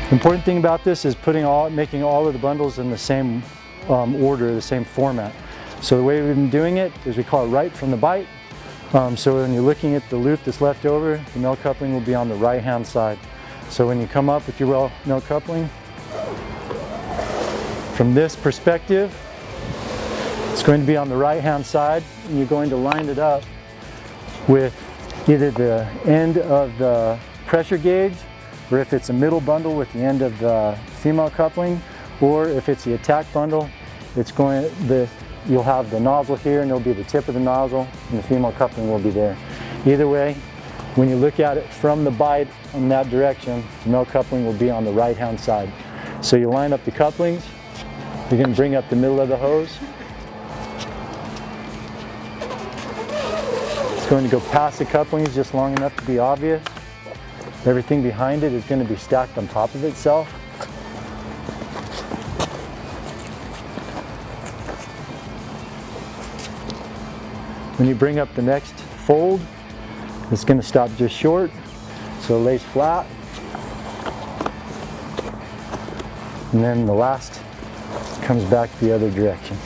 The important thing about this is making all of the bundles in the same order, the same format. So the way we've been doing it is we call it right from the bite. So when you're looking at the loop that's left over, the male coupling will be on the right hand side. So when you come up with your male coupling, from this perspective, it's going to be on the right hand side, and you're going to line it up with either the end of the pressure gauge, or if it's a middle bundle with the end of the female coupling, or if it's the attack bundle, you'll have the nozzle here and it'll be the tip of the nozzle and the female coupling will be there. Either way, when you look at it from the bite in that direction, the male coupling will be on the right hand side. So you line up the couplings, you're going to bring up the middle of the hose. It's going to go past the couplings just long enough to be obvious. Everything behind it is going to be stacked on top of itself. When you bring up the next fold, it's going to stop just short, so it lays flat. And then the last comes back the other direction.